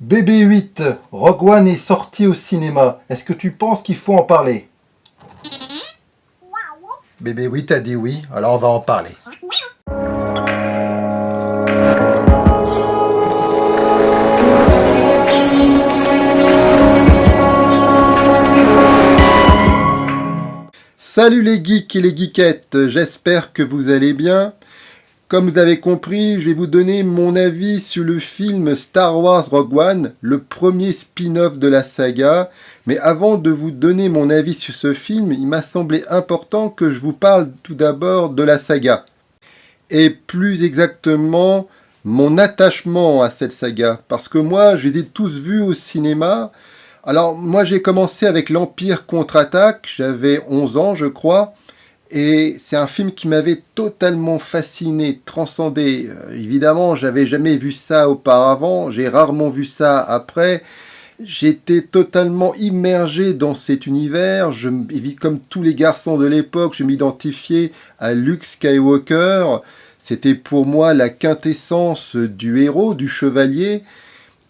BB-8, Rogue One est sorti au cinéma. Est-ce que tu penses qu'il faut en parler? BB-8 a dit oui, alors on va en parler. Salut les geeks et les geekettes, j'espère que vous allez bien. Comme vous avez compris, je vais vous donner mon avis sur le film Star Wars Rogue One, le premier spin-off de la saga. Mais avant de vous donner mon avis sur ce film, il m'a semblé important que je vous parle tout d'abord de la saga. Et plus exactement, mon attachement à cette saga. Parce que moi, je les ai tous vus au cinéma. Alors, moi, j'ai commencé avec l'Empire contre-attaque, j'avais 11 ans, je crois. Et c'est un film qui m'avait totalement fasciné, transcendé. Évidemment, j'avais jamais vu ça auparavant, j'ai rarement vu ça après. J'étais totalement immergé dans cet univers. Comme tous les garçons de l'époque, je m'identifiais à Luke Skywalker. C'était pour moi la quintessence du héros, du chevalier.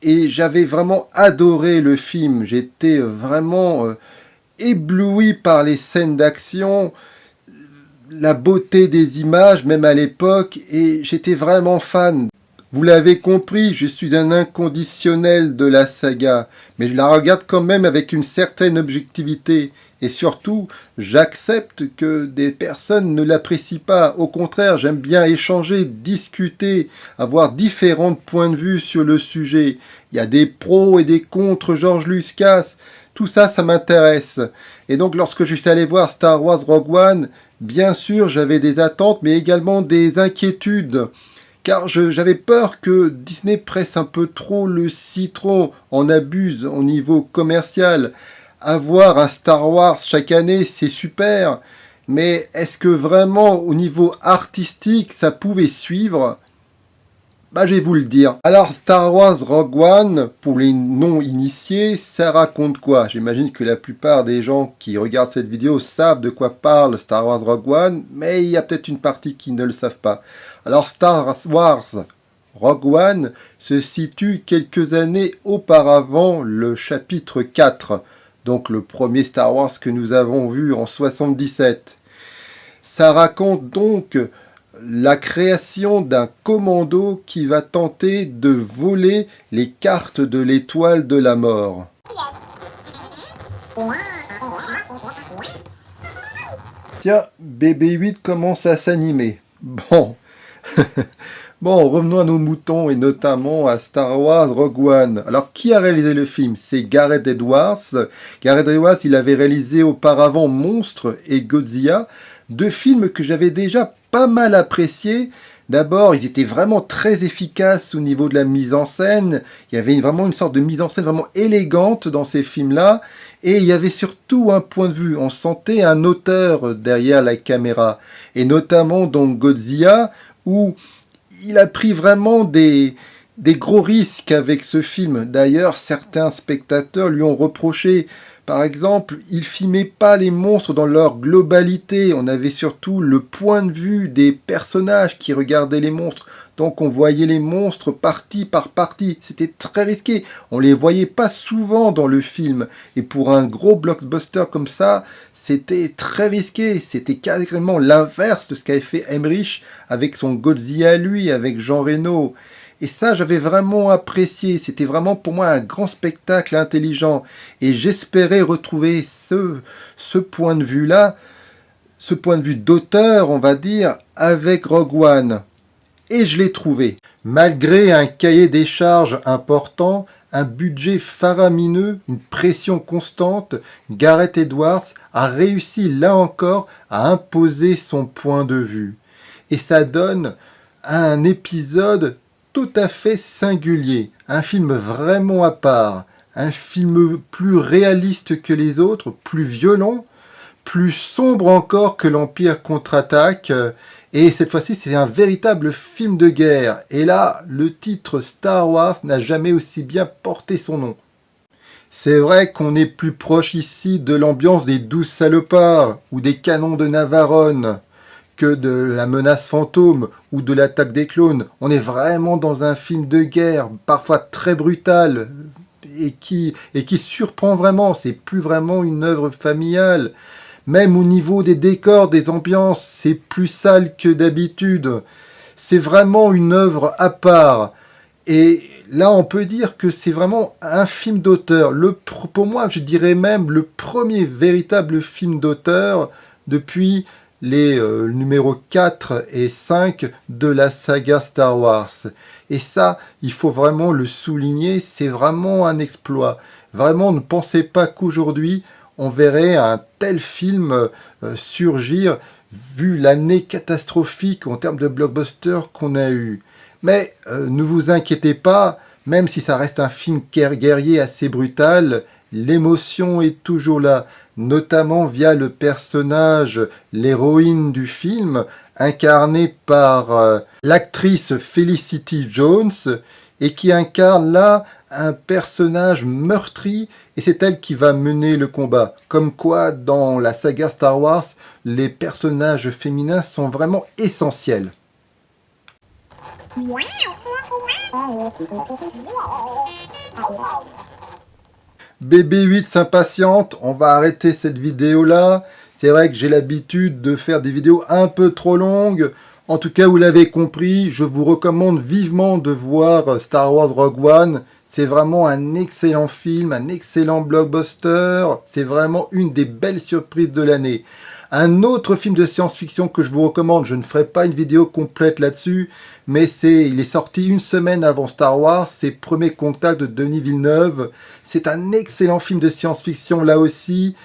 Et j'avais vraiment adoré le film. J'étais vraiment ébloui par les scènes d'action, la beauté des images, même à l'époque, et j'étais vraiment fan. Vous l'avez compris, je suis un inconditionnel de la saga, mais je la regarde quand même avec une certaine objectivité. Et surtout, j'accepte que des personnes ne l'apprécient pas. Au contraire, j'aime bien échanger, discuter, avoir différents points de vue sur le sujet. Il y a des pros et des contre George Lucas. Tout ça, ça m'intéresse. Et donc, lorsque je suis allé voir Star Wars Rogue One, bien sûr, j'avais des attentes, mais également des inquiétudes. Car j'avais peur que Disney presse un peu trop le citron, en abuse au niveau commercial. Avoir un Star Wars chaque année, c'est super, mais est-ce que vraiment au niveau artistique, ça pouvait suivre? Bah, je vais vous le dire. Alors, Star Wars Rogue One, pour les non-initiés, ça raconte quoi? J'imagine que la plupart des gens qui regardent cette vidéo savent de quoi parle Star Wars Rogue One, mais il y a peut-être une partie qui ne le savent pas. Alors, Star Wars Rogue One se situe quelques années auparavant le chapitre 4, donc le premier Star Wars que nous avons vu en 77. Ça raconte donc la création d'un commando qui va tenter de voler les cartes de l'étoile de la mort. Tiens, BB-8 commence à s'animer. Bon. Bon, revenons à nos moutons et notamment à Star Wars Rogue One. Alors, qui a réalisé le film? C'est Gareth Edwards. Gareth Edwards, il avait réalisé auparavant Monstres et Godzilla, deux films que j'avais déjà pas mal appréciés. D'abord, ils étaient vraiment très efficaces au niveau de la mise en scène. Il y avait vraiment une sorte de mise en scène vraiment élégante dans ces films-là. Et il y avait surtout un point de vue. On sentait un auteur derrière la caméra. Et notamment dans Godzilla, où il a pris vraiment des gros risques avec ce film. D'ailleurs, certains spectateurs lui ont reproché, par exemple, il filmait pas les monstres dans leur globalité. On avait surtout le point de vue des personnages qui regardaient les monstres. Donc on voyait les monstres partie par partie. C'était très risqué. On les voyait pas souvent dans le film. Et pour un gros blockbuster comme ça, c'était très risqué. C'était carrément l'inverse de ce qu'avait fait Emmerich avec son Godzilla à lui, avec Jean Reno. Et ça, j'avais vraiment apprécié. C'était vraiment pour moi un grand spectacle intelligent. Et j'espérais retrouver ce point de vue-là, ce point de vue d'auteur, on va dire, avec Rogue One. Et je l'ai trouvé. Malgré un cahier des charges important, un budget faramineux, une pression constante, Gareth Edwards a réussi là encore à imposer son point de vue. Et ça donne un épisode tout à fait singulier, un film vraiment à part, un film plus réaliste que les autres, plus violent, plus sombre encore que l'Empire contre-attaque, et cette fois-ci c'est un véritable film de guerre, et là le titre Star Wars n'a jamais aussi bien porté son nom. C'est vrai qu'on est plus proche ici de l'ambiance des 12 salopards, ou des canons de Navarone, que de la menace fantôme ou de l'attaque des clones. On est vraiment dans un film de guerre, parfois très brutal, et qui surprend vraiment. C'est plus vraiment une œuvre familiale. Même au niveau des décors, des ambiances, c'est plus sale que d'habitude. C'est vraiment une œuvre à part. Et là, on peut dire que c'est vraiment un film d'auteur. Pour moi, je dirais même le premier véritable film d'auteur depuis les numéros 4 et 5 de la saga Star Wars. Et ça, il faut vraiment le souligner, c'est vraiment un exploit. Vraiment, ne pensez pas qu'aujourd'hui, on verrait un tel film surgir, vu l'année catastrophique en termes de blockbuster qu'on a eu. Mais ne vous inquiétez pas, même si ça reste un film guerrier assez brutal, l'émotion est toujours là, notamment via le personnage, l'héroïne du film, incarnée par l'actrice Felicity Jones, et qui incarne là un personnage meurtri, et c'est elle qui va mener le combat. Comme quoi, dans la saga Star Wars, les personnages féminins sont vraiment essentiels. BB8 s'impatiente, on va arrêter cette vidéo là. C'est vrai que j'ai l'habitude de faire des vidéos un peu trop longues. En tout cas, vous l'avez compris, je vous recommande vivement de voir Star Wars Rogue One. C'est vraiment un excellent film, un excellent blockbuster. C'est vraiment une des belles surprises de l'année. Un autre film de science-fiction que je vous recommande, je ne ferai pas une vidéo complète là-dessus, mais il est sorti une semaine avant Star Wars, c'est Premier Contact de Denis Villeneuve. C'est un excellent film de science-fiction là aussi,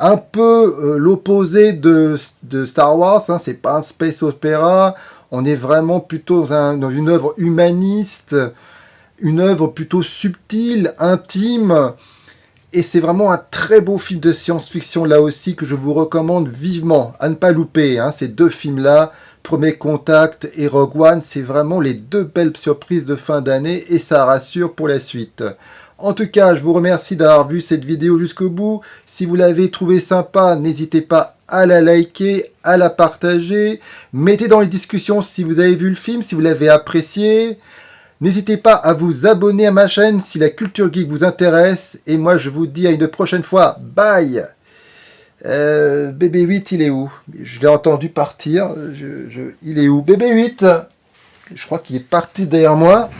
un peu l'opposé de Star Wars, hein, c'est pas un space opéra, on est vraiment plutôt dans une œuvre humaniste, une œuvre plutôt subtile, intime. Et c'est vraiment un très beau film de science-fiction là aussi que je vous recommande vivement à ne pas louper. Hein. Ces deux films-là, Premier Contact et Rogue One, c'est vraiment les deux belles surprises de fin d'année et ça rassure pour la suite. En tout cas, je vous remercie d'avoir vu cette vidéo jusqu'au bout. Si vous l'avez trouvée sympa, n'hésitez pas à la liker, à la partager. Mettez dans les discussions si vous avez vu le film, si vous l'avez apprécié. N'hésitez pas à vous abonner à ma chaîne si la culture geek vous intéresse. Et moi, je vous dis à une prochaine fois. Bye. BB8, il est où? Je l'ai entendu partir. Il est où? BB8. Je crois qu'il est parti derrière moi.